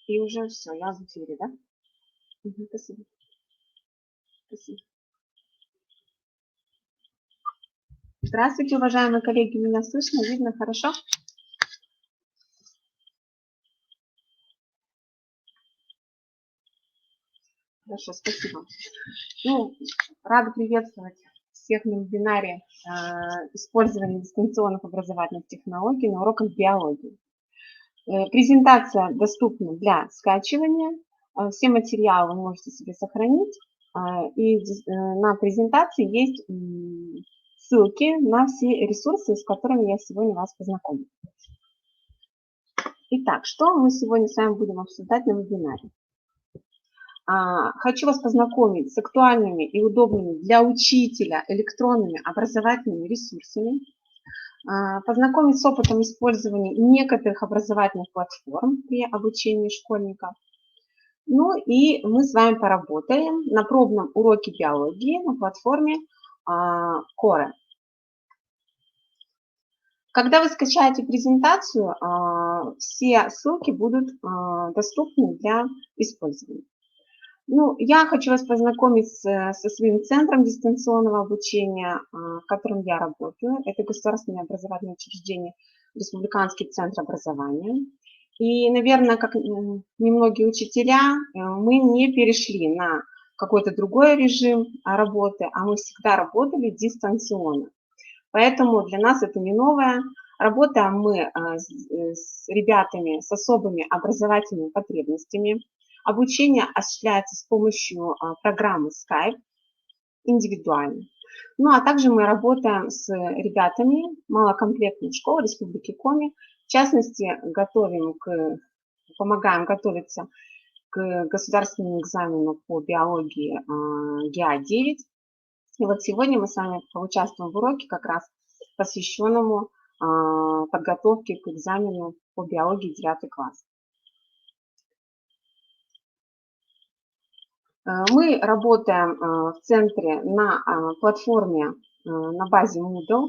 И уже все, я в эфире, да? Спасибо. Спасибо. Здравствуйте, уважаемые коллеги, меня слышно, видно хорошо? Хорошо, спасибо. Ну, рада приветствовать всех на вебинаре использования дистанционных образовательных технологий на уроках биологии. Презентация доступна для скачивания. Все материалы вы можете себе сохранить. И на презентации есть ссылки на все ресурсы, с которыми я сегодня вас познакомлю. Итак, что мы сегодня с вами будем обсуждать на вебинаре? Хочу вас познакомить с актуальными и удобными для учителя электронными образовательными ресурсами, познакомить с опытом использования некоторых образовательных платформ при обучении школьников. Ну и мы с вами поработаем на пробном уроке биологии на платформе Core. Когда вы скачаете презентацию, все ссылки будут доступны для использования. Ну, я хочу вас познакомить со своим центром дистанционного обучения, в котором я работаю. Это государственное образовательное учреждение, Республиканский центр образования. И, наверное, как немногие учителя, мы не перешли на какой-то другой режим работы, а мы всегда работали дистанционно. Поэтому для нас это не новое. Работаем мы с ребятами с особыми образовательными потребностями. Обучение осуществляется с помощью программы Skype индивидуально. Ну, а также мы работаем с ребятами малокомплектной школы Республики Коми. В частности, помогаем готовиться к государственному экзамену по биологии ГИА-9. И вот сегодня мы с вами поучаствуем в уроке, как раз посвященному подготовке к экзамену по биологии 9 класс. Мы работаем в центре на платформе на базе Moodle.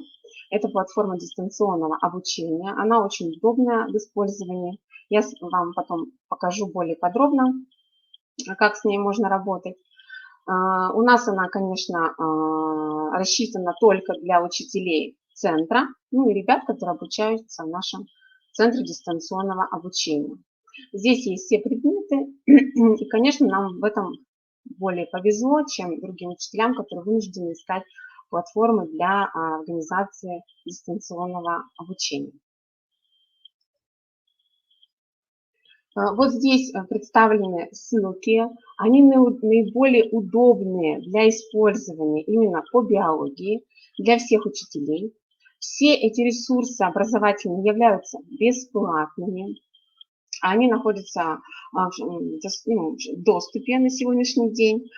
Это платформа дистанционного обучения. Она очень удобная в использовании. Я вам потом покажу более подробно, как с ней можно работать. У нас она, конечно, рассчитана только для учителей центра, ну и ребят, которые обучаются в нашем центре дистанционного обучения. Здесь есть все предметы, и, конечно, нам в этом более повезло, чем другим учителям, которые вынуждены искать платформы для организации дистанционного обучения. Вот здесь представлены ссылки, они наиболее удобные для использования именно по биологии для всех учителей. Все эти ресурсы образовательные являются бесплатными, они находятся в доступе на сегодняшний день.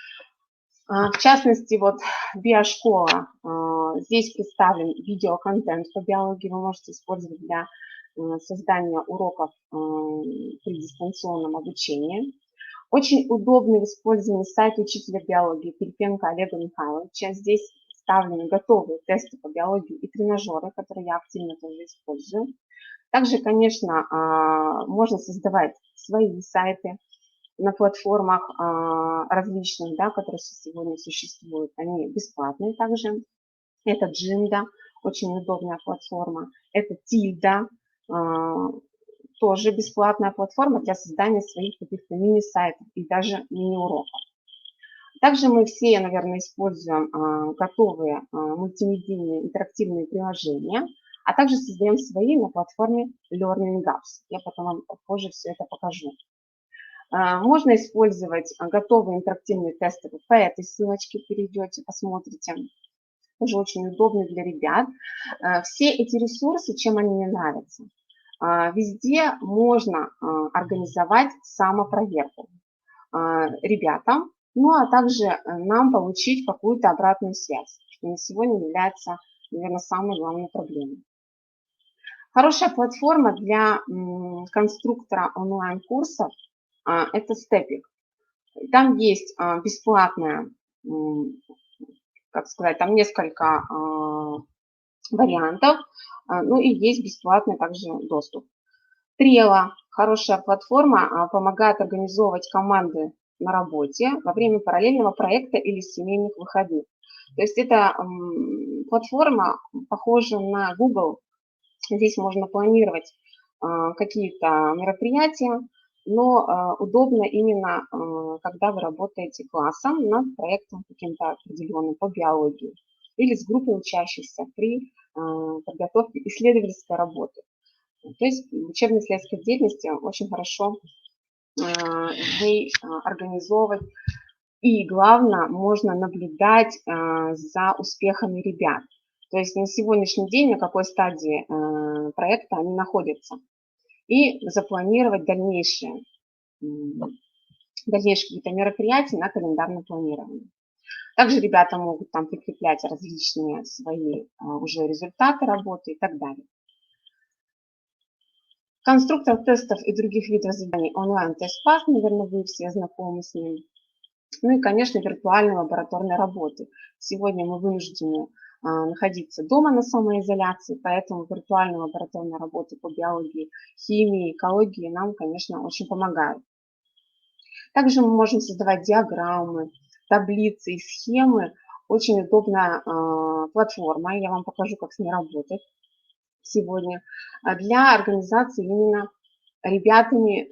В частности, вот биошкола, здесь представлен видеоконтент по биологии, вы можете использовать для создания уроков при дистанционном обучении. Очень удобный в использовании сайт учителя биологии Пилипенко Олега Михайловича. Здесь представлены готовые тесты по биологии и тренажеры, которые я активно тоже использую. Также, конечно, можно создавать свои сайты на платформах различных, да, которые сегодня существуют. Они бесплатные также. Это Джинда, очень удобная платформа. Это Тильда, тоже бесплатная платформа для создания своих каких-то мини-сайтов и даже мини-уроков. Также мы все, наверное, используем готовые мультимедийные интерактивные приложения, а также создаем свои на платформе Learning Gaps. Я потом вам позже все это покажу. Можно использовать готовые интерактивные тесты. По этой ссылочке перейдете, посмотрите. Тоже очень удобно для ребят. Все эти ресурсы, чем они мне нравятся? Везде можно организовать самопроверку ребятам, ну а также нам получить какую-то обратную связь, что на сегодня является, наверное, самой главной проблемой. Хорошая платформа для конструктора онлайн-курсов – это Степик. Там есть бесплатная, как сказать, там несколько вариантов, ну и есть бесплатный также доступ. Trello – хорошая платформа, помогает организовывать команды на работе во время параллельного проекта или семейных выходных. То есть это платформа похожа на Google. Здесь можно планировать какие-то мероприятия, но удобно именно, когда вы работаете классом над проектом каким-то определенным по биологии или с группой учащихся при подготовке исследовательской работы. То есть в учебно-исследовательской деятельности очень хорошо ей организовывать. И главное, можно наблюдать за успехами ребят. То есть на сегодняшний день, на какой стадии проекта они находятся. И запланировать дальнейшие какие-то мероприятия на календарном планировании. Также ребята могут там прикреплять различные свои уже результаты работы и так далее. Конструктор тестов и других видов заданий онлайн-тест-пак, наверное, вы все знакомы с ним. Ну и, конечно, виртуальной лабораторной работы. Сегодня мы вынуждены находиться дома на самоизоляции, поэтому виртуальные лабораторные работы по биологии, химии, экологии нам, конечно, очень помогают. Также мы можем создавать диаграммы, таблицы и схемы. Очень удобная платформа, я вам покажу, как с ней работать сегодня, для организации именно ребятами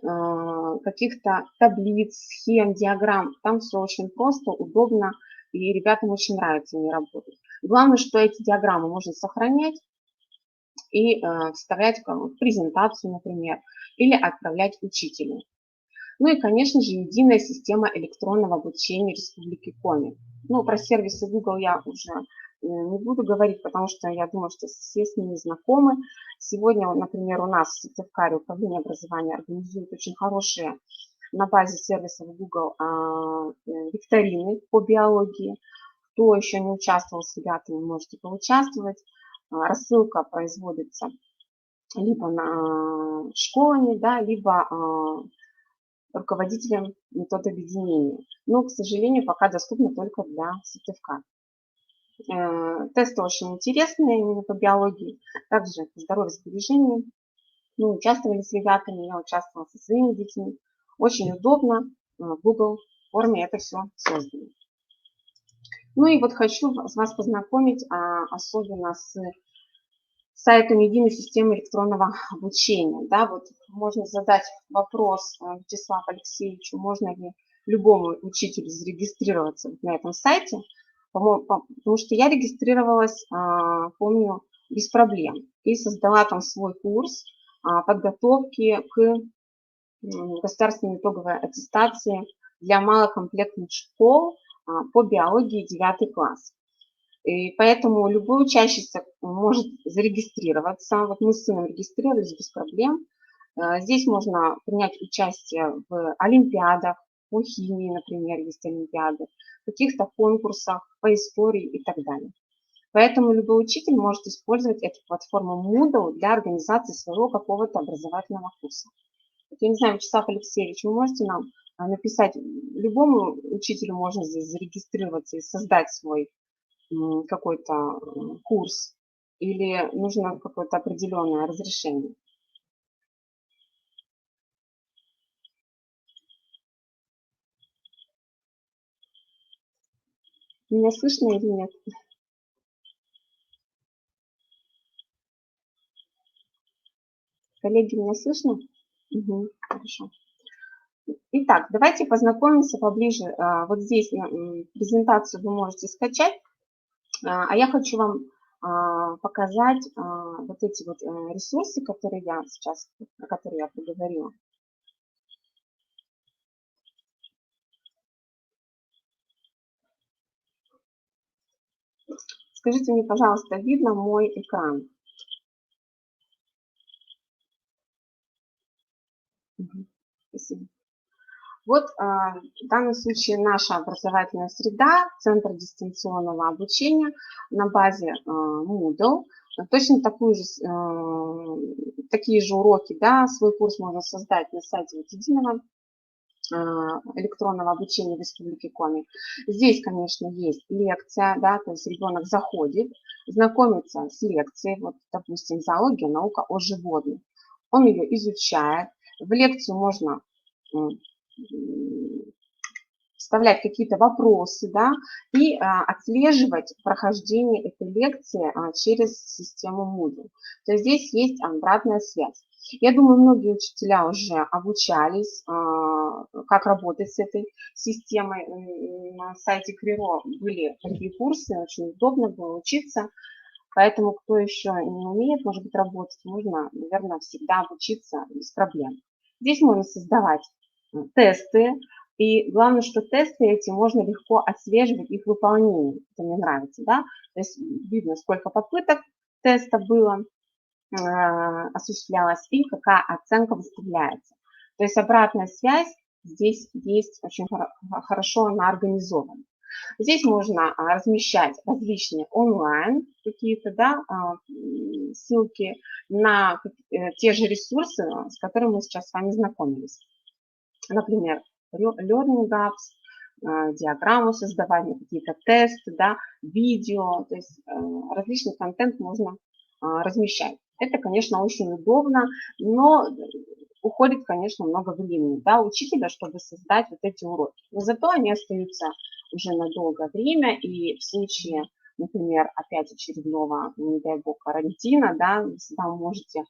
каких-то таблиц, схем, диаграмм. Там все очень просто, удобно, и ребятам очень нравится не работать. Главное, что эти диаграммы можно сохранять и вставлять в презентацию, например, или отправлять учителю. Ну и, конечно же, единая система электронного обучения Республики Коми. Ну, про сервисы Google я уже не буду говорить, потому что я думаю, что все с ними знакомы. Сегодня, например, у нас в Сыктывкаре управление образования организует очень хорошие на базе сервисов Google викторины по биологии. Кто еще не участвовал с ребятами, можете поучаствовать. Рассылка производится либо на школами, да, либо руководителем методобъединения. Но, к сожалению, пока доступно только для Сыктывкара. Тесты очень интересные именно по биологии, также по здоровью-сбережению. Мы участвовали с ребятами, я участвовала со своими детьми. Очень удобно, в Google форме это все создано. Ну и вот хочу вас познакомить особенно с сайтом единой системы электронного обучения. Да, вот можно задать вопрос Вячеславу Алексеевичу, можно ли любому учителю зарегистрироваться на этом сайте, потому что я регистрировалась, помню, без проблем и создала там свой курс подготовки к государственной итоговой аттестации для малокомплектных школ по биологии 9 класс. И поэтому любой учащийся может зарегистрироваться. Вот мы с сыном регистрировались без проблем. Здесь можно принять участие в олимпиадах, по химии, например, есть олимпиады, в каких-то конкурсах по истории и так далее. Поэтому любой учитель может использовать эту платформу Moodle для организации своего какого-то образовательного курса. Я не знаю, Вячеслав Алексеевич, вы можете нам написать, любому учителю можно здесь зарегистрироваться и создать свой какой-то курс или нужно какое-то определенное разрешение? Меня слышно или нет? Коллеги, меня слышно? Угу, хорошо. Итак, давайте познакомимся поближе. Вот здесь презентацию вы можете скачать, а я хочу вам показать вот эти вот ресурсы, которые я сейчас, про которые я поговорила. Скажите мне, пожалуйста, видно мой экран? Угу, спасибо. Вот в данном случае наша образовательная среда, Центр дистанционного обучения на базе Moodle. Точно такие же уроки, да, свой курс можно создать на сайте вот единого электронного обучения в Республике Коми. Здесь, конечно, есть лекция, да, то есть ребенок заходит, знакомится с лекцией, вот, допустим, зоология, наука о животных. он ее изучает. В лекцию можно вставлять какие-то вопросы, да, и отслеживать прохождение этой лекции через систему Moodle. То есть здесь есть обратная связь. Я думаю, многие учителя уже обучались, как работать с этой системой. На сайте Криро были такие курсы, очень удобно было учиться. Поэтому, кто еще не умеет, может быть, работать, можно, наверное, всегда обучиться без проблем. Здесь можно создавать тесты, и главное, что тесты эти можно легко отслеживать их выполнение. Это мне нравится, да? То есть видно, сколько попыток теста было, осуществлялось и какая оценка выставляется. То есть обратная связь здесь есть очень хорошо она организована. Здесь можно размещать различные онлайн какие-то, да, ссылки на те же ресурсы, с которыми мы сейчас с вами знакомились. Например, Learning Apps, диаграмму создавать, какие-то тесты, да, видео, то есть различный контент можно размещать. Это, конечно, очень удобно, но уходит, конечно, много времени, да, учителя, чтобы создать вот эти уроки. Но зато они остаются уже на долгое время, и в случае, например, опять очередного, не дай бог, карантина, да, вы всегда можете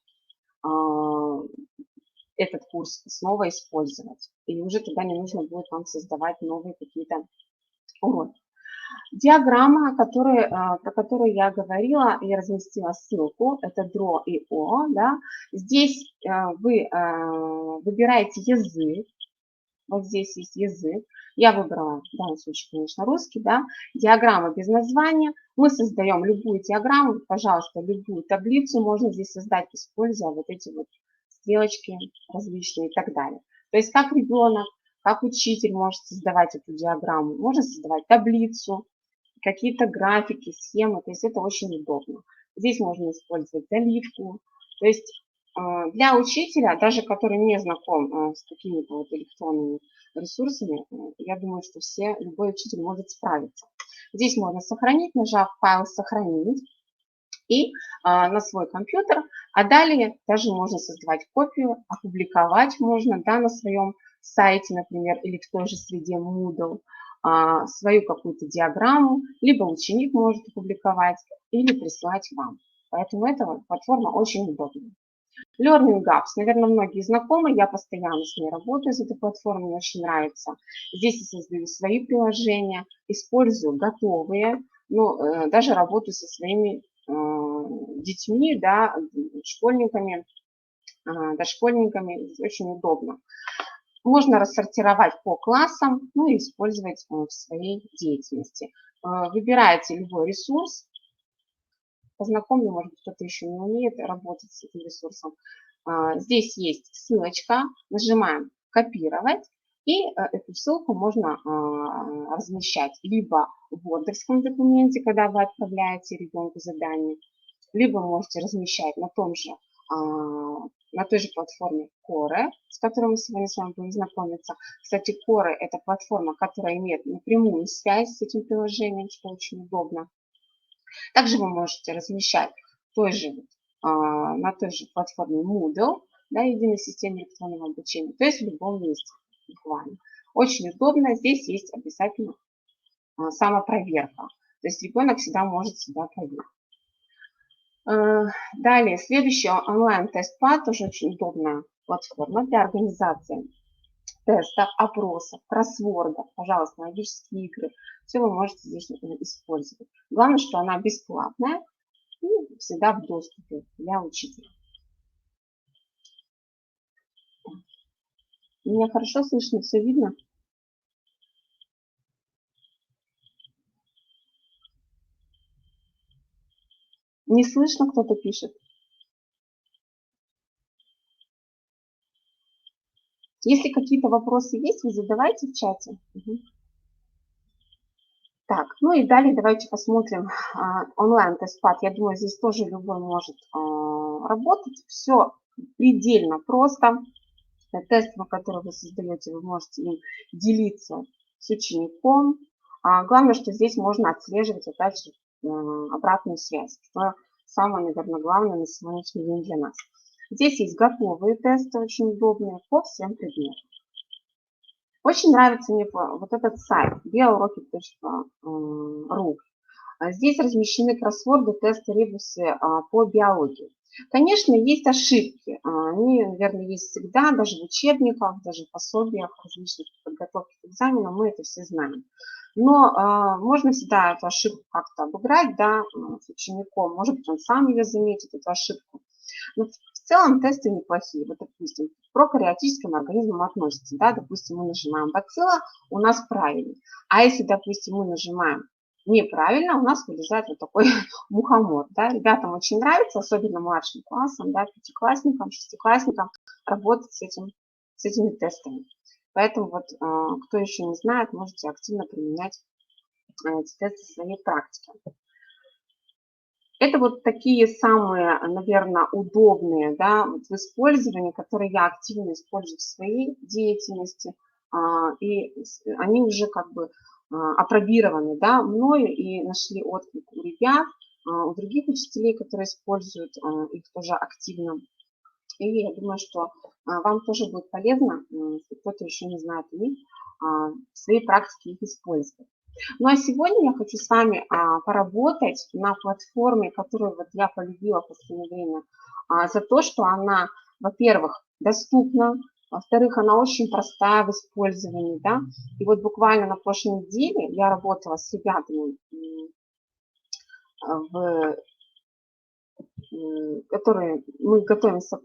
этот курс снова использовать. И уже тогда не нужно будет вам создавать новые какие-то уроки. Диаграмма, про которую я говорила, я разместила ссылку, это Draw.io, да. Здесь вы выбираете язык, вот здесь есть язык, я выбрала в данном случае, конечно, русский, да, диаграмма без названия, мы создаем любую диаграмму, пожалуйста, любую таблицу можно здесь создать, используя вот эти вот стрелочки различные и так далее. То есть как ребенок, как учитель может создавать эту диаграмму, можно создавать таблицу, какие-то графики, схемы, то есть это очень удобно. Здесь можно использовать заливку, то есть для учителя, даже который не знаком с какими-то вот электронными ресурсами, я думаю, что любой учитель может справиться. Здесь можно сохранить, нажав файл «Сохранить» и на свой компьютер, а далее даже можно создавать копию, опубликовать можно, да, на своем сайте, например, или в той же среде Moodle, свою какую-то диаграмму, либо ученик может опубликовать или прислать вам. Поэтому эта платформа очень удобная. Learning Apps, наверное, многие знакомы, я постоянно с ней работаю, с этой платформой, мне очень нравится. Здесь я создаю свои приложения, использую готовые, но даже работаю со своими детьми, да, школьниками, дошкольниками, здесь очень удобно. Можно рассортировать по классам, ну и использовать в своей деятельности. Выбираете любой ресурс, познакомлю, может быть, кто-то еще не умеет работать с этим ресурсом. Здесь есть ссылочка, нажимаем «Копировать», и эту ссылку можно размещать либо в Word документе, когда вы отправляете ребенку задание, либо можете размещать на той же платформе Core, с которой мы сегодня с вами будем знакомиться. Кстати, Core – это платформа, которая имеет напрямую связь с этим приложением, что очень удобно. Также вы можете размещать на той же платформе Moodle, да, единой системе электронного обучения, то есть в любом месте буквально. Очень удобно, здесь есть обязательно самопроверка, то есть ребенок всегда может себя проверить. Далее, следующий онлайн-тест-пад, тоже очень удобная платформа для организации тестов, опросов, кроссвордов, пожалуйста, логические игры. Все вы можете здесь использовать. Главное, что она бесплатная и всегда в доступе для учителя. Меня хорошо слышно, все видно? Не слышно, кто-то пишет. Если какие-то вопросы есть, вы задавайте в чате. Угу. Так, ну и далее давайте посмотрим онлайн-тест-пад. Я думаю, здесь тоже любой может работать. Все предельно просто. Тест, который вы создаете, вы можете им делиться с учеником. Главное, что здесь можно отслеживать опять же обратную связь, что самое, наверное, главное на сегодняшний день для нас. Здесь есть готовые тесты, очень удобные по всем предметам. Очень нравится мне вот этот сайт biouroки.ru. Здесь размещены кроссворды, тесты, ребусы по биологии. Конечно, есть ошибки. Они, наверное, есть всегда, даже в учебниках, даже в пособиях различных подготовки к экзаменам, мы это все знаем. Но можно всегда эту ошибку как-то обыграть, да, с учеником. Может быть, он сам ее заметит, эту ошибку. Но в целом тесты неплохие. Вот, допустим, к прокариотическим организмам относится. Да, допустим, мы нажимаем бацилла, у нас правильно. А если, допустим, мы нажимаем неправильно, у нас вылезает вот такой мухомор. Да. Ребятам очень нравится, особенно младшим классам, да, пятиклассникам, шестиклассникам, работать с этими тестами. Поэтому вот, кто еще не знает, можете активно применять эти тесты в своей практике. Это вот такие самые, наверное, удобные, да, в использовании, которые я активно использую в своей деятельности. И они уже как бы апробированы, да, мною и нашли отклик у ребят, у других учителей, которые используют их тоже активно. И я думаю, что вам тоже будет полезно, если кто-то еще не знает о них, в своей практике их использовать. Ну а сегодня я хочу с вами поработать на платформе, которую вот я полюбила в последнее время, за то, что она, во-первых, доступна, во-вторых, она очень простая в использовании, да. И вот буквально на прошлой неделе я работала с ребятами в которые мы готовимся к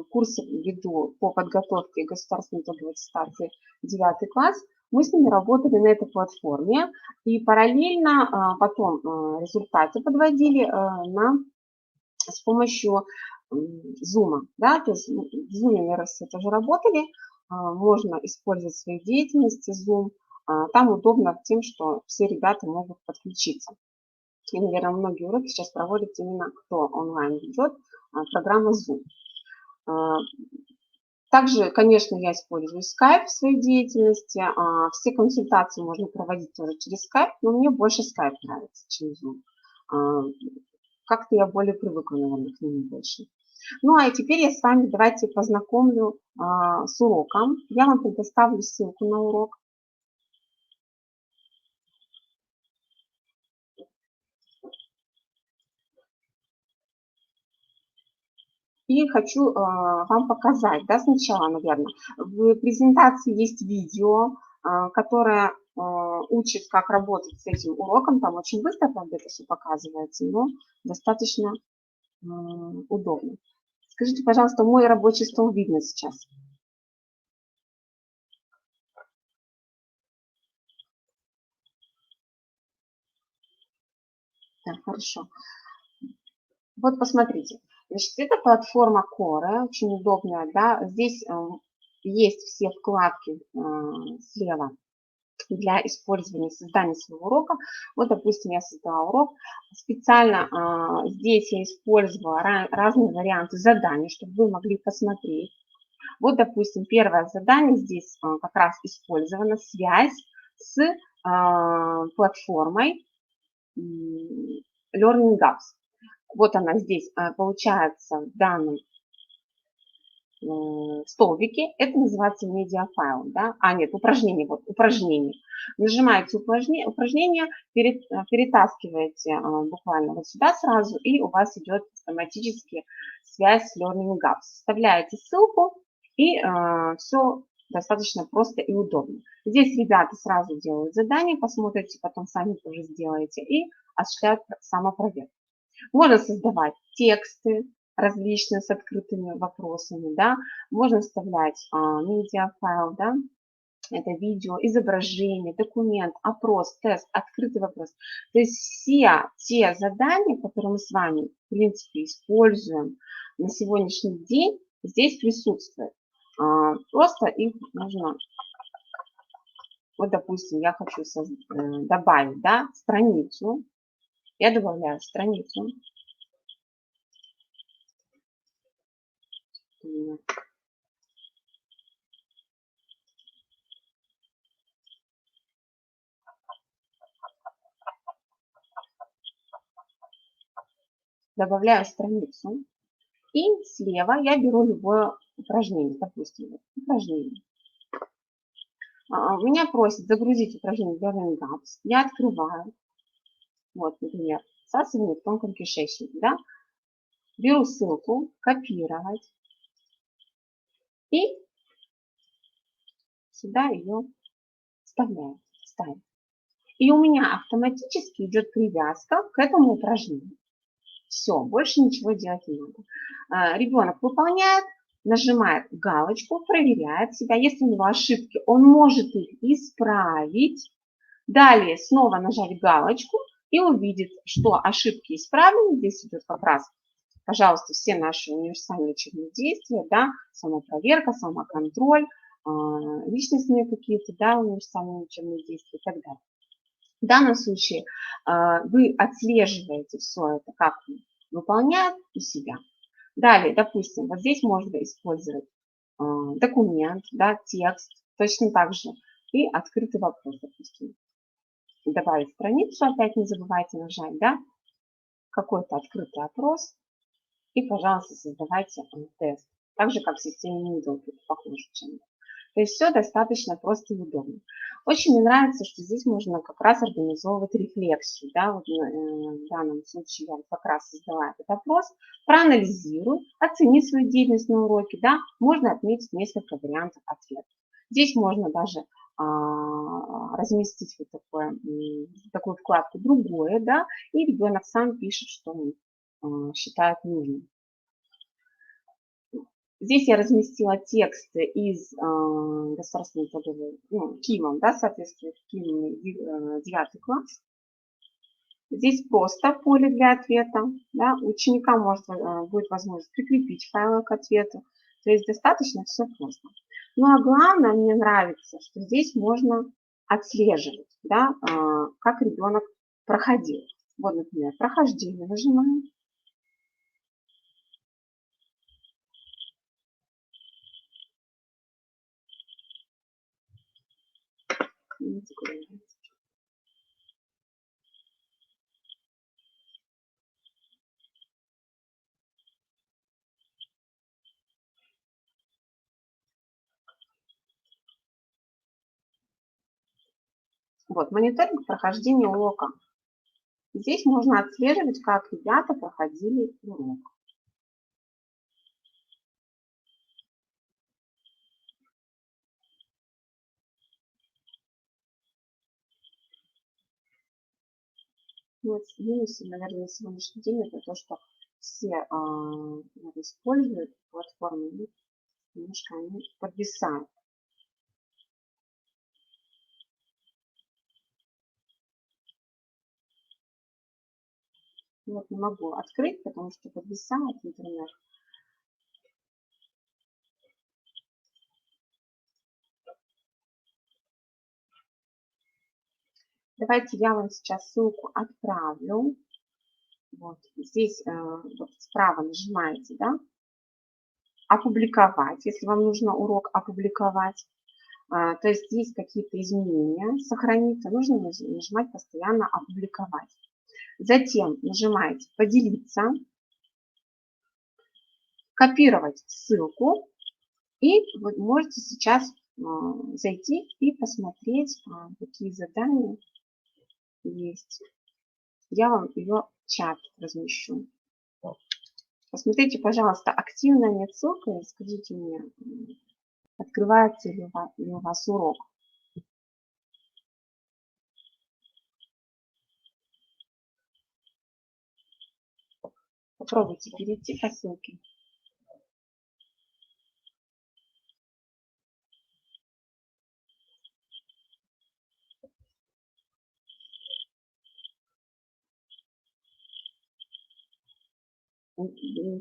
курсу веду по подготовке государственной итоговой аттестации 9 класс. Мы с ними работали на этой платформе и параллельно потом результаты подводили с помощью Zoom. Да? То есть в Zoom мы все тоже работали, можно использовать в своей деятельности Zoom. Там удобно тем, что все ребята могут подключиться. И, наверное, многие уроки сейчас проводят именно кто онлайн ведет, программа Zoom. Также, конечно, я использую Skype в своей деятельности. Все консультации можно проводить тоже через Skype, но мне больше Skype нравится, чем Zoom. Как-то я более привыкла, наверное, к нему больше. Ну, а теперь я с вами давайте познакомлю с уроком. Я вам предоставлю ссылку на урок. И хочу вам показать, да, сначала, наверное. В презентации есть видео, которое учит, как работать с этим уроком. Там очень быстро, правда, это все показывается, но достаточно удобно. Скажите, пожалуйста, мой рабочий стол видно сейчас? Да, хорошо. Вот посмотрите. Значит, это платформа Core, очень удобная, да. Здесь есть все вкладки слева для использования создания своего урока. Вот, допустим, я создала урок. Специально здесь я использовала разные варианты заданий, чтобы вы могли посмотреть. Вот, допустим, первое задание здесь как раз использована связь с платформой Learning Gaps. Вот она здесь получается в данном столбике. Это называется медиафайл. Да? Нет, упражнение. Вот, упражнение. Нажимаете упражнение, перетаскиваете буквально вот сюда сразу, и у вас идет автоматически связь с Learning Gaps. Вставляете ссылку, и все достаточно просто и удобно. Здесь ребята сразу делают задание, посмотрите, потом сами тоже сделаете, и осуществляют самопроверку. Можно создавать тексты различные с открытыми вопросами, да, можно вставлять медиафайл, да, это видео, изображение, документ, опрос, тест, открытый вопрос. То есть все те задания, которые мы с вами, в принципе, используем на сегодняшний день, здесь присутствуют. Просто их нужно, вот, допустим, я хочу добавить, да, страницу. Я добавляю страницу. Добавляю страницу. И слева я беру любое упражнение, допустим, вот упражнение. Меня просят загрузить упражнение для Learning Gaps. Я открываю, вот, например, всасывание в тонком кишечнике, да, беру ссылку, копировать и сюда ее вставляю, ставим. И у меня автоматически идет привязка к этому упражнению. Все, больше ничего делать не надо. Ребенок выполняет, нажимает галочку, проверяет себя. Если у него ошибки, он может их исправить. Далее снова нажать галочку и увидит, что ошибки исправлены. Здесь идет как раз, пожалуйста, все наши универсальные учебные действия, да, самопроверка, самоконтроль, личностные какие-то, да, универсальные учебные действия и так далее. В данном случае вы отслеживаете все это, как выполняет у себя. Далее, допустим, вот здесь можно использовать документ, да, текст, точно так же, и открытый вопрос, допустим. Добавить страницу, опять не забывайте нажать, да, какой-то открытый опрос, и, пожалуйста, создавайте тест. Так же, как в системе Moodle, похоже чем-то. То есть все достаточно просто и удобно. Очень мне нравится, что здесь можно как раз организовывать рефлексию. Да? Вот, в данном случае я как раз создала этот опрос, проанализирую, оцени свою деятельность на уроке. Да? Можно отметить несколько вариантов ответов. Здесь можно даже разместить вот такую вкладку «Другое», да? И ребенок сам пишет, что он считает нужным. Здесь я разместила тексты из государственной итоговой, КИМом, да, соответственно, КИМ 9 класс. Здесь просто поле для ответа. Да, у ученика будет возможность прикрепить файлы к ответу. То есть достаточно все просто. Ну а главное, мне нравится, что здесь можно отслеживать, да, как ребенок проходил. Вот, например, прохождение нажимаем. Вот, мониторинг прохождения урока. Здесь можно отслеживать, как ребята проходили урок. Вот минусы, наверное, на сегодняшний день это то, что все используют платформы, и немножко они подвисают. Вот не могу открыть, потому что подвисает интернет. Давайте я вам сейчас ссылку отправлю. Вот здесь вот справа нажимаете, да, опубликовать, если вам нужно урок опубликовать. То есть есть какие-то изменения, сохраниться, нужно нажимать постоянно опубликовать. Затем нажимаете поделиться, копировать ссылку, и вы можете сейчас зайти и посмотреть, какие задания есть. Я вам ее в чат размещу. Посмотрите, пожалуйста, активная нет ссылка, и скажите мне, открывается ли у вас урок. Попробуйте перейти по ссылке.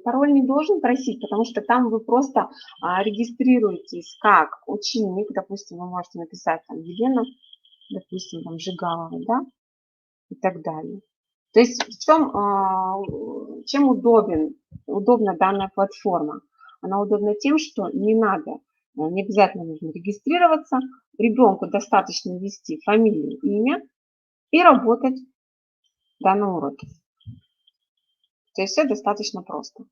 Пароль не должен просить, потому что там вы просто регистрируетесь как ученик. Допустим, вы можете написать там Елена, допустим, там Жигалова, да, и так далее. То есть чем удобна данная платформа? Она удобна тем, что не надо, не обязательно нужно регистрироваться, ребенку достаточно ввести фамилию, имя и работать в данном уроке. То есть все достаточно просто.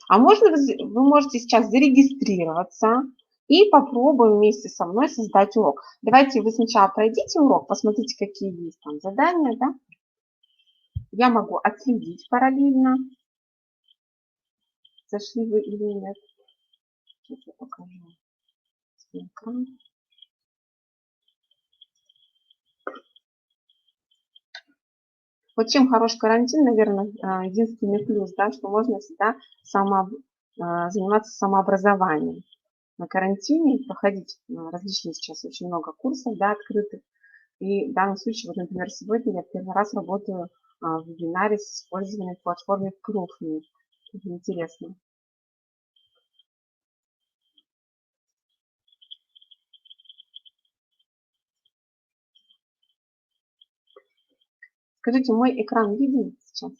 А можно вы можете сейчас зарегистрироваться и попробуем вместе со мной создать урок. Давайте вы сначала пройдите урок, посмотрите, какие есть там задания, да? Я могу отследить параллельно, зашли вы или нет. Сейчас я покажу свой экран. Вот чем хорош карантин, наверное, единственный плюс, да, что можно всегда заниматься самообразованием. На карантине проходить различные сейчас очень много курсов, да, открытых. И в данном случае, вот, например, сегодня я первый раз работаю в вебинаре с использованием платформы Крупный. Это интересно. Скажите, мой экран виден сейчас?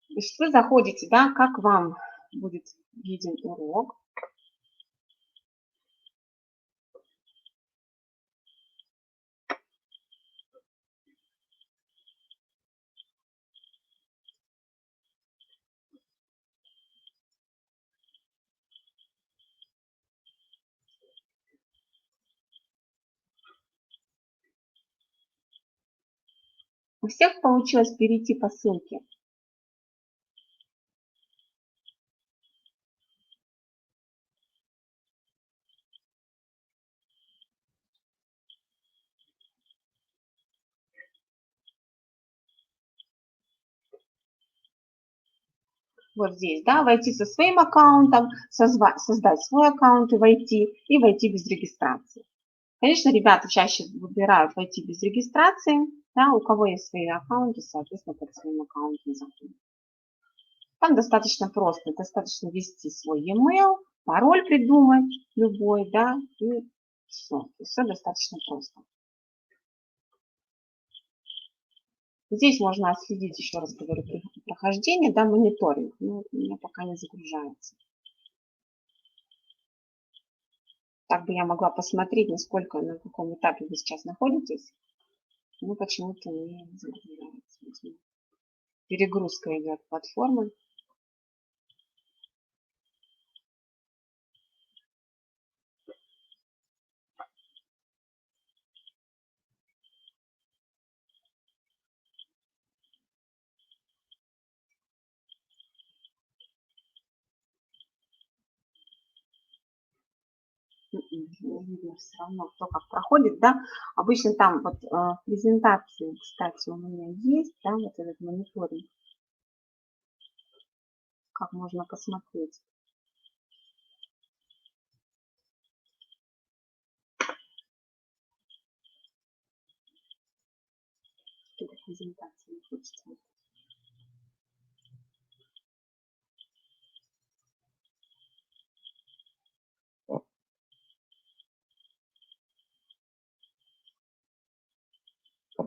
Значит, вы заходите, да, как вам будет виден урок. У всех получилось перейти по ссылке? Вот здесь, да, войти со своим аккаунтом, создать свой аккаунт и войти без регистрации. Конечно, ребята чаще выбирают войти без регистрации, да, у кого есть свои аккаунты, соответственно, под своим аккаунтом заходим. Там достаточно просто, достаточно ввести свой e-mail, пароль придумать любой, да, и все достаточно просто. Здесь можно отследить, еще раз говорю, прохождение, да, мониторинг, но у меня пока не загружается. Так бы я могла посмотреть, насколько, на каком этапе вы сейчас находитесь, но почему-то не загружается. Перегрузка идет платформы. Не видно все равно, кто как проходит, да. Обычно там вот в презентации, кстати, у меня есть, да, вот этот мониторинг, как можно посмотреть. Что презентации не хочется.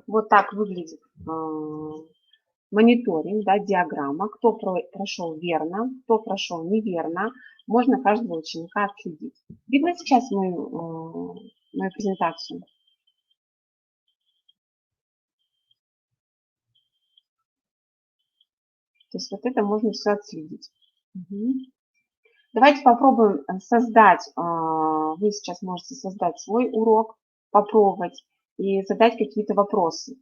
Вот так выглядит мониторинг, да, диаграмма, кто прошел верно, кто прошел неверно, можно каждого ученика отследить. Видно сейчас мою презентацию? То есть вот это можно все отследить. Угу. Давайте попробуем создать, вы сейчас можете создать свой урок, попробовать и задать какие-то вопросы.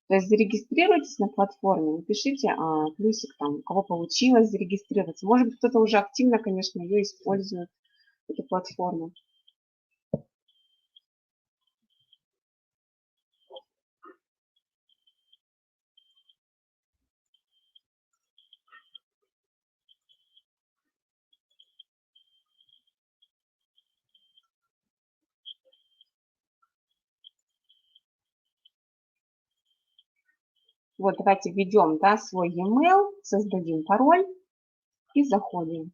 То есть зарегистрируйтесь на платформе, напишите плюсик там, у кого получилось зарегистрироваться. Может быть, кто-то уже активно, конечно, ее использует, эту платформу. Вот давайте введем, да, свой e-mail, создадим пароль и заходим.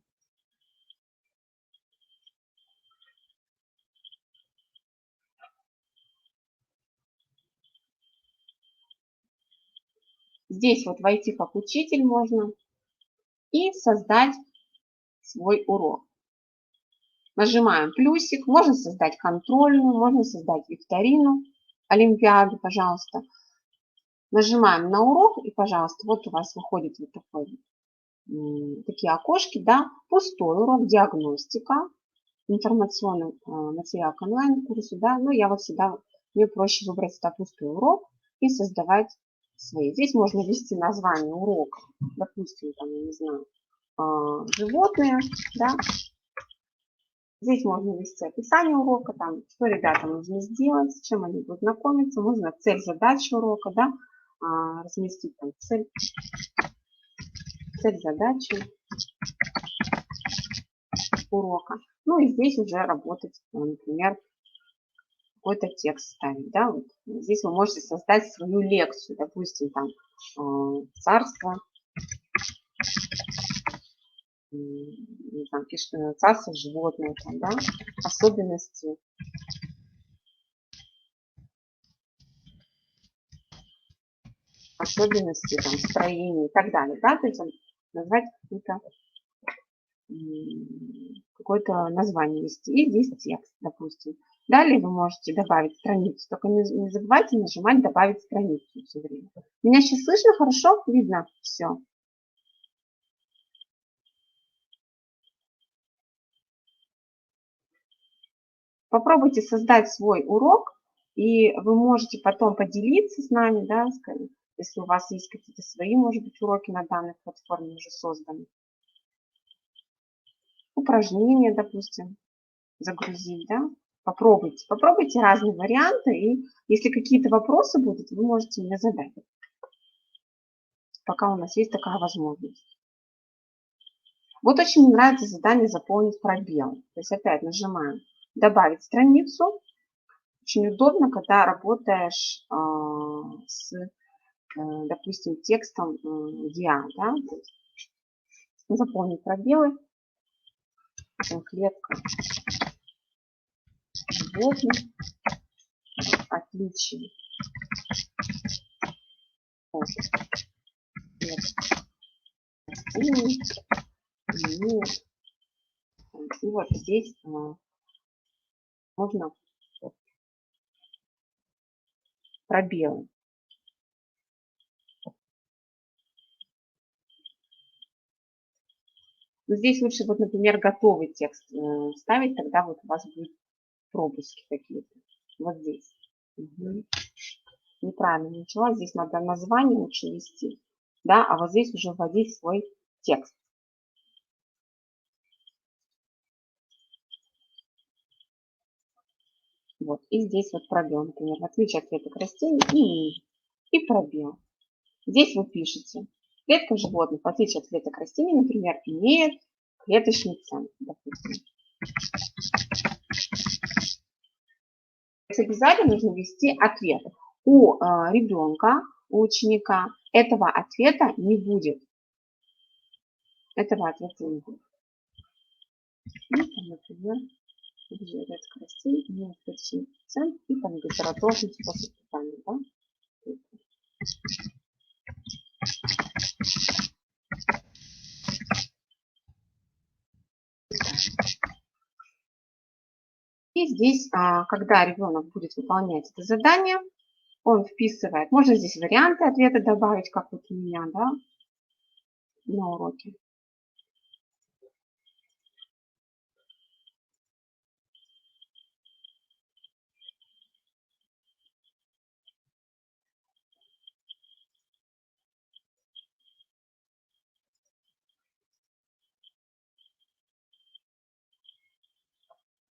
Здесь вот войти как учитель можно и создать свой урок. Нажимаем плюсик. Можно создать контрольную, можно создать викторину, олимпиаду, пожалуйста. Нажимаем на урок, и, пожалуйста, вот у вас выходит вот такие окошки, да, пустой урок, диагностика, информационный материал к онлайн-курсу, да, но я вот сюда, мне проще выбрать сюда пустой урок и создавать свои. Здесь можно ввести название урока, допустим, там, я не знаю, животные, да. Здесь можно ввести описание урока, там, что ребятам нужно сделать, с чем они будут знакомиться, можно цель, задачи урока, да, разместить там цель, задачи урока. Ну и здесь уже работать, например, какой-то текст ставить, да, вот. Здесь вы можете создать свою лекцию, допустим, там, царство, там пишет царство животное, там, да, особенности там, строения и так далее, да, то есть назвать какое-то название вести, и здесь текст, допустим. Далее вы можете добавить страницу, только не забывайте нажимать «Добавить страницу» все время. Меня сейчас слышно хорошо? Видно все? Попробуйте создать свой урок, и вы можете потом поделиться с нами, да, если у вас есть какие-то свои, может быть, уроки на данной платформе уже созданы. Упражнения, допустим, загрузить, да. Попробуйте разные варианты, и если какие-то вопросы будут, вы можете мне задать, пока у нас есть такая возможность. Вот очень мне нравится задание «Заполнить пробел». То есть опять нажимаем «Добавить страницу». Очень удобно, когда работаешь с, допустим, текстом DIA, да? Заполнить пробелы, клетка животных, отличие от растений, и вот здесь можно пробелы. Но здесь лучше, вот, например, готовый текст ставить, тогда вот у вас будут пропуски какие-то. Вот здесь. Угу. Неправильно начала. Здесь надо название лучше ввести. Да, а вот здесь уже вводить свой текст. Вот. И здесь вот пробел, например, в отличие от клеток растений и пробел. Здесь вы пишете. Клетка животных, в отличие от клеток растений, например, имеет клеточный центр. Допустим. Обязательно нужно ввести ответ. У ребенка, у ученика этого ответа не будет. Этого ответа не будет. Ну, там, например, клетка растений имеет клеточный центр и там литературный способ питания. Да? И здесь, когда ребенок будет выполнять это задание, он вписывает, можно здесь варианты ответа добавить, как вот у меня, да, на уроке.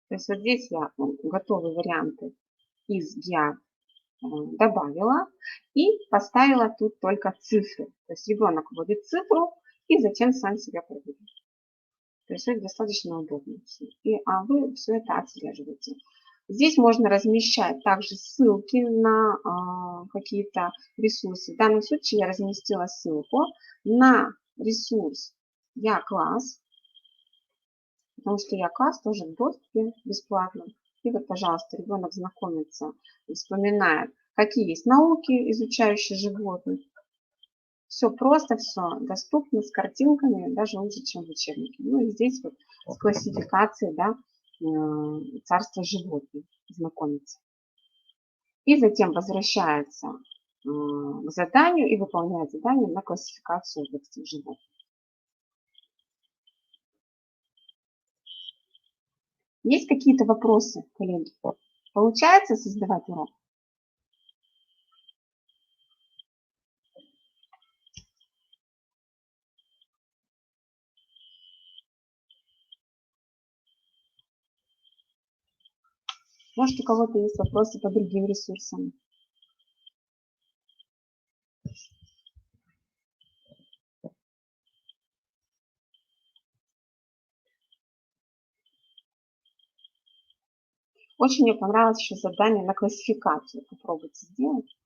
То есть вот здесь я готовые варианты из я добавила и поставила тут только цифры. То есть ребенок вводит цифру и затем сам себя проверит. То есть это достаточно удобно. А вы все это отслеживаете. Здесь можно размещать также ссылки на какие-то ресурсы. В данном случае я разместила ссылку на ресурс Я-класс, потому что Я-класс тоже в доступе бесплатно. И вот, пожалуйста, ребенок знакомится, вспоминает, какие есть науки, изучающие животных. Все просто, все доступно, с картинками, даже лучше, чем в учебнике. Ну и здесь вот с классификацией, да, царство животных, знакомиться. И затем возвращается к заданию и выполняет задание на классификацию животных. Есть какие-то вопросы, коллеги? Получается создавать урок? Может, у кого-то есть вопросы по другим ресурсам? Очень мне понравилось еще задание на классификацию. Попробуйте сделать.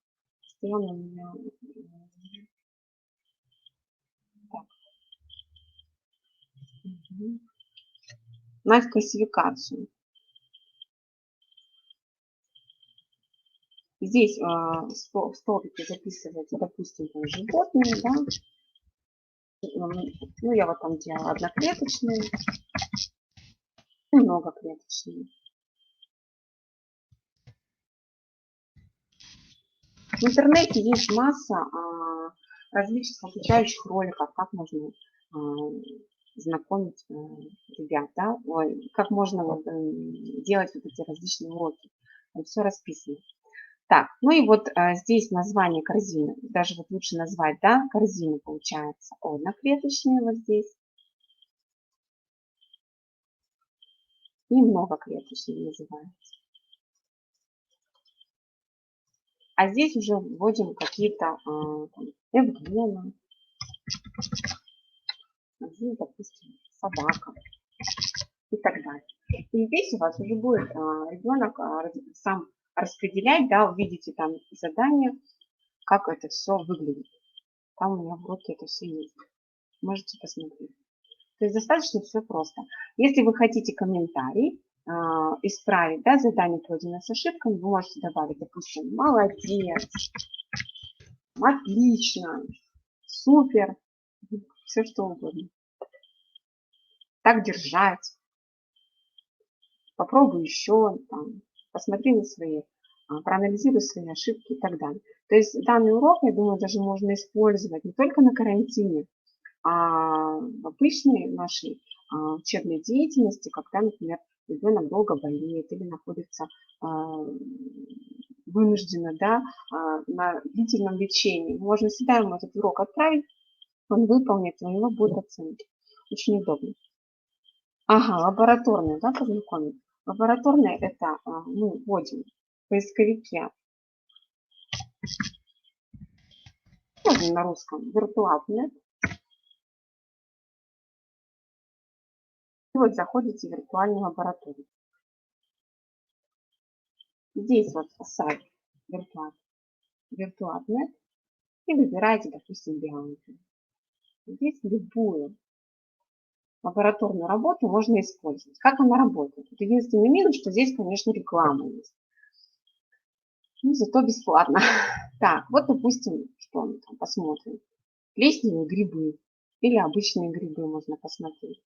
Постоянно у меня... Так. Угу. На классификацию. Здесь в столбике записываете, допустим, животные, да. Ну, я вот там делала одноклеточные и многоклеточные. В интернете есть масса различных обучающих роликов, как можно знакомить ребят, да, как можно делать вот эти различные уроки. Там все расписано. Так, ну и вот здесь название корзины. Даже вот лучше назвать, да, корзину получается одноклеточные вот здесь. И многоклеточные называется. А здесь уже вводим какие-то эвгены. Здесь, допустим, собака и так далее. И здесь у вас уже будет ребенок сам распределять, да, увидите там задание, как это все выглядит. Там у меня в уроке это все есть. Можете посмотреть. То есть достаточно все просто. Если вы хотите комментарий, исправить, да, задание пройдено с ошибками, вы можете добавить, допустим, молодец, отлично, супер, все что угодно. Так держать. Попробуй еще, там, посмотри на свои, проанализируй свои ошибки и так далее. То есть данный урок, я думаю, даже можно использовать не только на карантине, а в обычной нашей учебной деятельности, когда, например, ребенок долго болеет или находится вынужденно, да, на длительном лечении. Можно всегда ему этот урок отправить, он выполнит, у него будет оценки. Очень удобно. Ага, лабораторные, да, познакомить. Лабораторные это мы вводим в поисковике, можно на русском, виртуальные. И вот заходите в виртуальную лабораторию. Здесь вот сайт виртуальный и выбираете, допустим, биологию. Здесь любую лабораторную работу можно использовать. Как она работает? Единственный минус, что здесь, конечно, реклама есть. Ну, зато бесплатно. Так, вот, допустим, что мы там посмотрим. Плесневые грибы или обычные грибы можно посмотреть.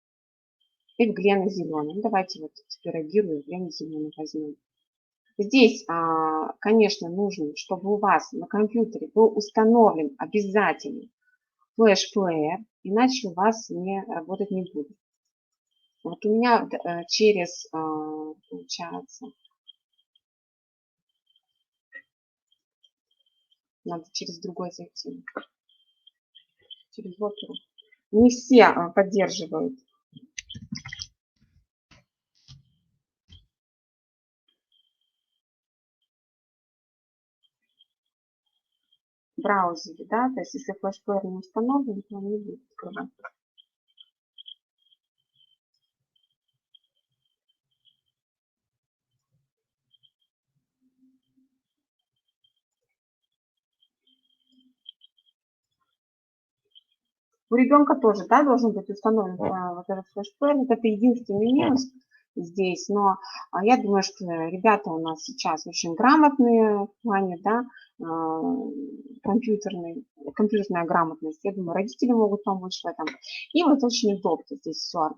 И глины зеленые. Давайте вот спирогирую, глины зеленые возьмем. Здесь, конечно, нужно, чтобы у вас на компьютере был установлен обязательно флеш-плеер, иначе у вас не работать не будет. Вот у меня через, получается, надо через другой зайти, через Opera. Не все поддерживают. Браузере, да, то есть если флеш-плеер не установлен, то он не будет открывать. У ребенка тоже, да, должен быть установлен вот этот флеш-плеер. Вот это единственный минус здесь, но я думаю, что ребята у нас сейчас очень грамотные в плане, да, компьютерная грамотность. Я думаю, родители могут помочь в этом. И вот очень удобно здесь все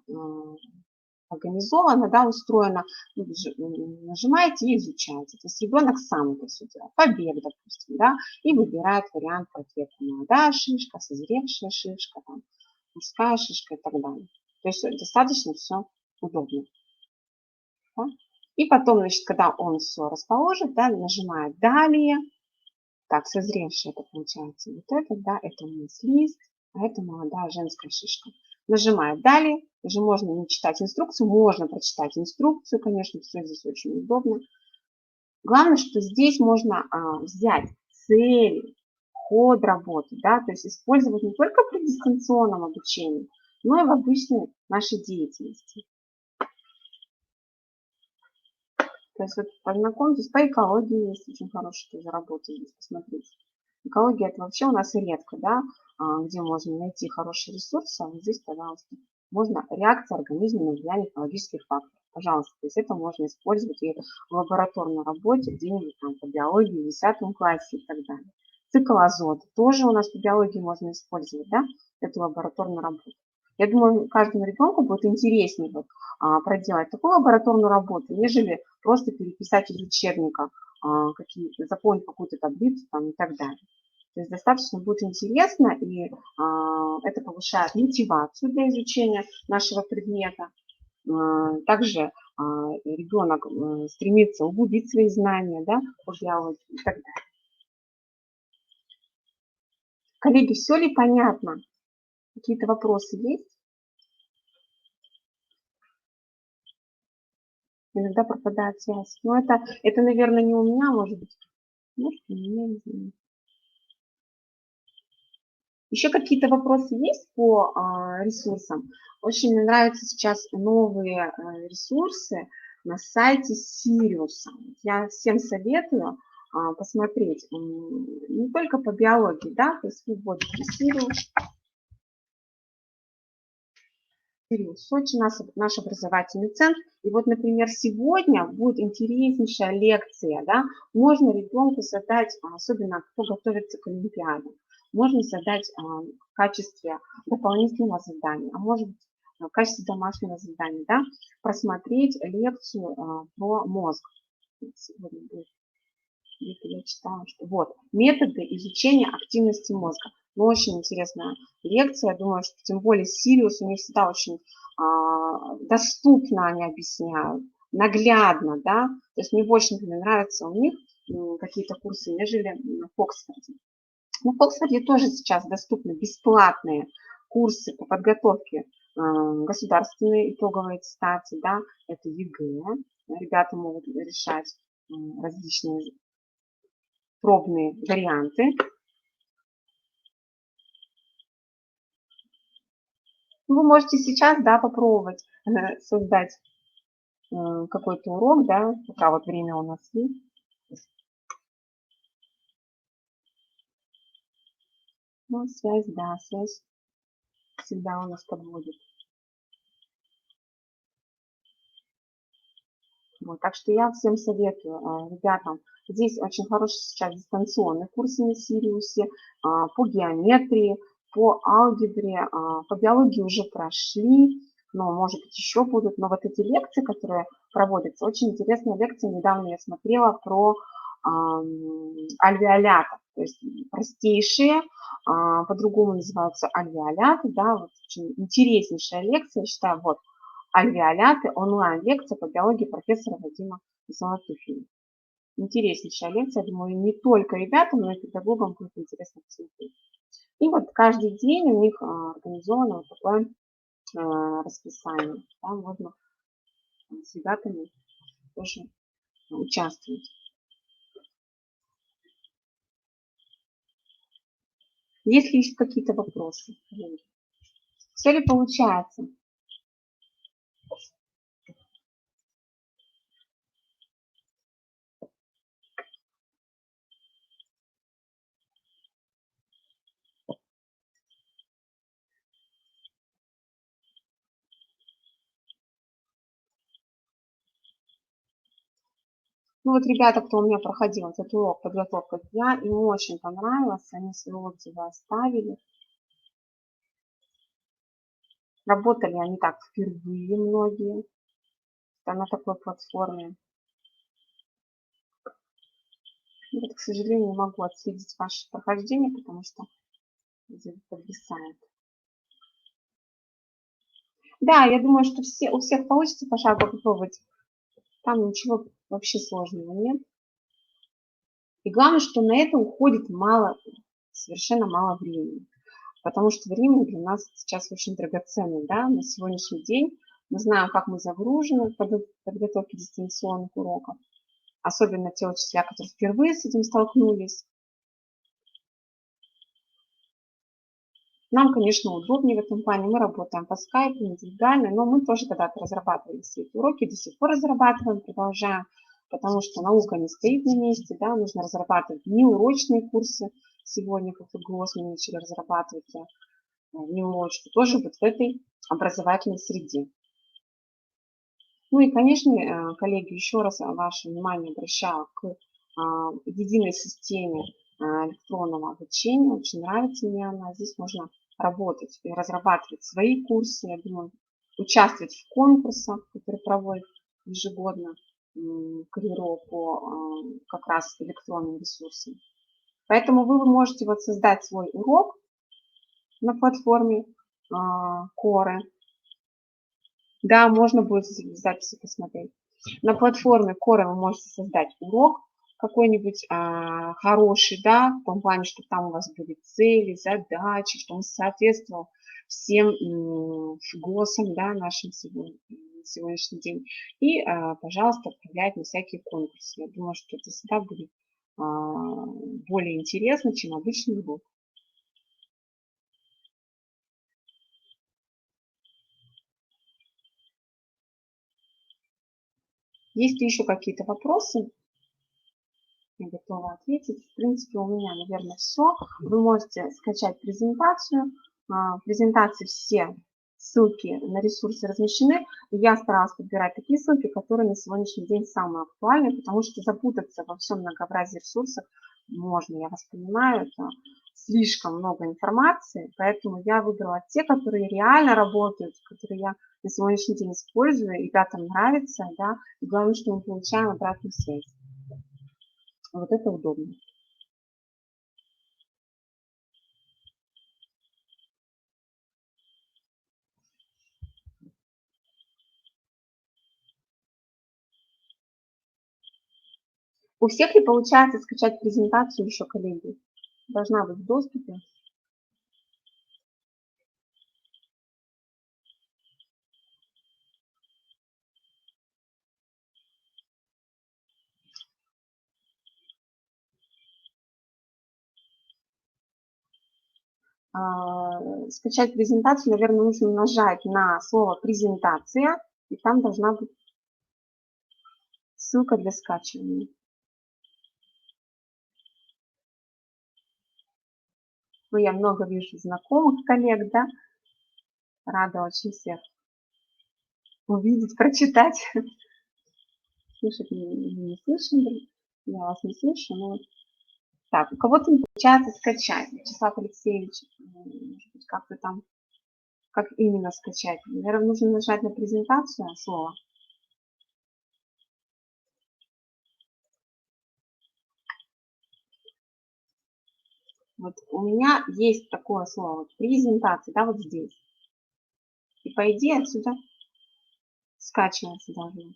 организовано, да, устроено, нажимаете и изучаете. То есть ребенок сам это все делает. Побег, допустим, да, и выбирает вариант ответа. Молодая шишка, созревшая шишка, там, мужская шишка и так далее. То есть достаточно все удобно. Да? И потом, значит, когда он все расположит, да, нажимает «Далее». Так, созревшая это получается вот это, да, это у нас лист, а это молодая женская шишка. Нажимает «Далее». Уже можно не читать инструкцию, можно прочитать инструкцию, конечно, все здесь очень удобно. Главное, что здесь можно взять цели, ход работы, да, то есть использовать не только при дистанционном обучении, но и в обычной нашей деятельности. То есть вот познакомьтесь, по экологии есть очень хорошие тоже работы здесь, посмотрите. Экология это вообще у нас редко, да, где можно найти хорошие ресурсы, а вот здесь, пожалуйста, можно реакция организма на влияние экологических факторов. Пожалуйста, то есть это можно использовать и в лабораторной работе, где-нибудь там по биологии в 10 классе и так далее. Цикл азота тоже у нас по биологии можно использовать, да, эту лабораторную работу. Я думаю, каждому ребенку будет интереснее вот, проделать такую лабораторную работу, нежели просто переписать из учебника, заполнить какую-то таблицу там, и так далее. То есть достаточно будет интересно, и это повышает мотивацию для изучения нашего предмета. Также ребенок стремится углубить свои знания, да, по биологии и так далее. Коллеги, все ли понятно? Какие-то вопросы есть? Иногда пропадает связь. Но это, наверное, не у меня, может быть. Может, у меня, не знаю. Еще какие-то вопросы есть по ресурсам? Очень мне нравятся сейчас новые ресурсы на сайте Сириуса. Я всем советую посмотреть не только по биологии, да, то есть вы вводите Сириус, Сочи, наш образовательный центр. И вот, например, сегодня будет интереснейшая лекция, да, можно ребенку задать, особенно кто готовится к Олимпиаде, можно задать в качестве дополнительного задания, а может быть в качестве домашнего задания, да, просмотреть лекцию про мозг. Сегодня будет. Где-то я читала, что вот, методы изучения активности мозга. Ну, очень интересная лекция. Я думаю, что тем более Сириус, у них всегда очень доступно они объясняют, наглядно, да. То есть мне больше, например, нравятся у них какие-то курсы, нежели в Оксфорде. Ну, в Оксфорде тоже сейчас доступны бесплатные курсы по подготовке государственной итоговой аттестации, да, это ЕГЭ. Ребята могут решать различные пробные варианты. Вы можете сейчас, да, попробовать создать какой-то урок, да, пока вот время у нас есть. Ну, связь, да, связь всегда у нас подводит. Вот, так что я всем советую, ребятам, здесь очень хороший сейчас дистанционный курс на Сириусе по геометрии, по алгебре, по биологии уже прошли, но, может быть, еще будут. Но вот эти лекции, которые проводятся, очень интересная лекция, недавно я смотрела про альвеолятов, то есть простейшие, по-другому называются альвеоляты, да, вот очень интереснейшая лекция, я считаю, вот, альвеоляты, онлайн-лекция по биологии профессора Вадима Золотухина. Интереснейшая лекция, думаю, не только ребятам, но и педагогам будет интересно посмотреть. И вот каждый день у них организовано вот такое расписание. Там можно с ребятами тоже участвовать. Есть ли еще какие-то вопросы? Все ли получается? Ну вот ребята, кто у меня проходил этот урок подготовка к дня, им очень понравилось, они свои отзывы оставили. Работали они так впервые многие. на такой платформе. Вот, к сожалению, не могу отследить ваше прохождение, потому что подвисает. Да, я думаю, что у всех получится пошагово попробовать. Там ничего вообще сложного нет. И главное, что на это уходит мало, совершенно мало времени. Потому что время для нас сейчас очень драгоценное, да, на сегодняшний день. Мы знаем, как мы загружены в подготовке дистанционных уроков. Особенно те учителя, которые впервые с этим столкнулись. Нам, конечно, удобнее в этом плане. Мы работаем по скайпу, индивидуально, но мы тоже когда-то разрабатывали все эти уроки, до сих пор разрабатываем, продолжаем, потому что наука не стоит на месте, да, нужно разрабатывать неурочные курсы. Сегодня, как и ГОС, мы начали разрабатывать неурочку, тоже вот в этой образовательной среде. Ну и, конечно, коллеги, еще раз ваше внимание обращаю к единой системе электронного обучения. Очень нравится мне она. Здесь можно работать и разрабатывать свои курсы. Я думаю, участвовать в конкурсах, которые проводят ежегодно КРИРО по как раз электронным ресурсам. Поэтому вы можете вот создать свой урок на платформе Коры. Да, можно будет в записи посмотреть. На платформе Кора вы можете создать урок какой-нибудь хороший, да, в том плане, что там у вас были цели, задачи, что он соответствовал всем ГОСам, да, нашим сегодняшний день. И, пожалуйста, отправлять на всякие конкурсы. Я думаю, что это всегда будет более интересно, чем обычный урок. Есть ли еще какие-то вопросы? Я готова ответить. В принципе, у меня, наверное, все. Вы можете скачать презентацию. В презентации все ссылки на ресурсы размещены. Я старалась подбирать такие ссылки, которые на сегодняшний день самые актуальные, потому что запутаться во всем многообразии ресурсов можно. Я вас понимаю, это слишком много информации, поэтому я выбрала те, которые реально работают, которые я на сегодняшний день использую, ребятам нравится, да, и главное, что мы получаем обратную связь. Вот это удобно. У всех ли получается скачать презентацию еще, коллеги? Должна быть в доступе. Скачать презентацию, наверное, нужно нажать на слово «презентация», и там должна быть ссылка для скачивания. Ну, я много вижу знакомых коллег, да, рада очень всех увидеть, прочитать. Слышать не слышим, я вас не слышу, но... Так, у кого-то не получается скачать. Вячеслав Алексеевич, может быть, как-то там, как именно скачать? Наверное, нужно нажать на презентацию слова. Вот у меня есть такое слово, вот, презентация, да, вот здесь. И по идее отсюда скачиваться должно.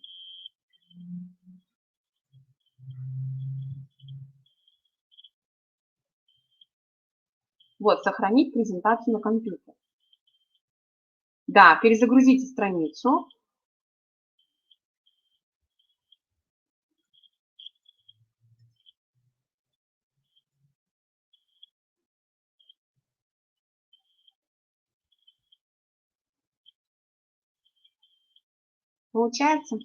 Вот, сохранить презентацию на компьютер. Да, перезагрузите страницу. Получается?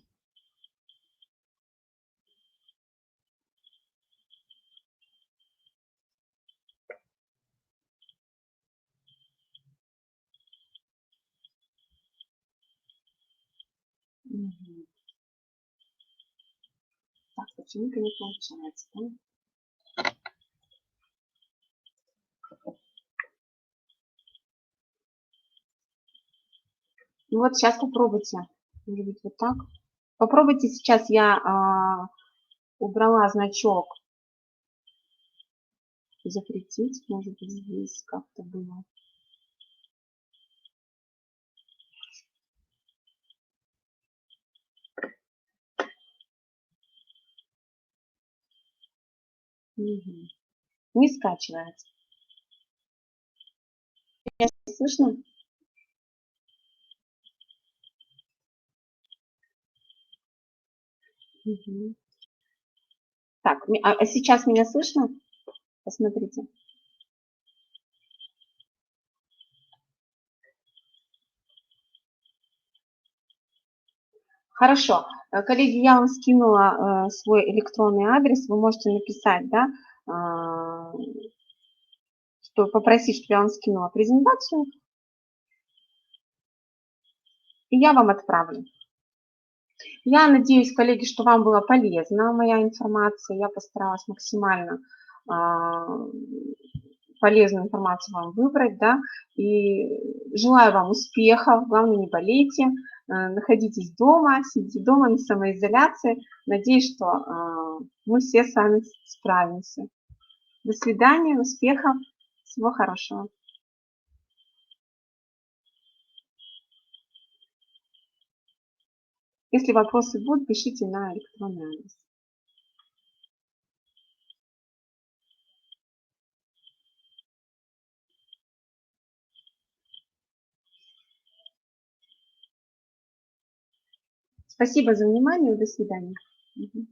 Угу. Так, почему-то не получается, да? Ну вот сейчас попробуйте. Может быть, вот так. Попробуйте сейчас, я убрала значок запретить, может быть, здесь как-то было. Мгм. Не скачивается. Меня слышно? Мгм. Так, а сейчас меня слышно? Посмотрите. Хорошо. Коллеги, я вам скинула свой электронный адрес. Вы можете написать, да, а, что попросить, чтобы я вам скинула презентацию, и я вам отправлю. Я надеюсь, коллеги, что вам была полезна моя информация. Я постаралась максимально а, полезную информацию вам выбрать, да, и желаю вам успехов, главное, не болейте, находитесь дома, сидите дома на самоизоляции. Надеюсь, что мы все с вами справимся. До свидания, успехов, всего хорошего. Если вопросы будут, пишите на электронный адрес. Спасибо за внимание, до свидания. Мгм.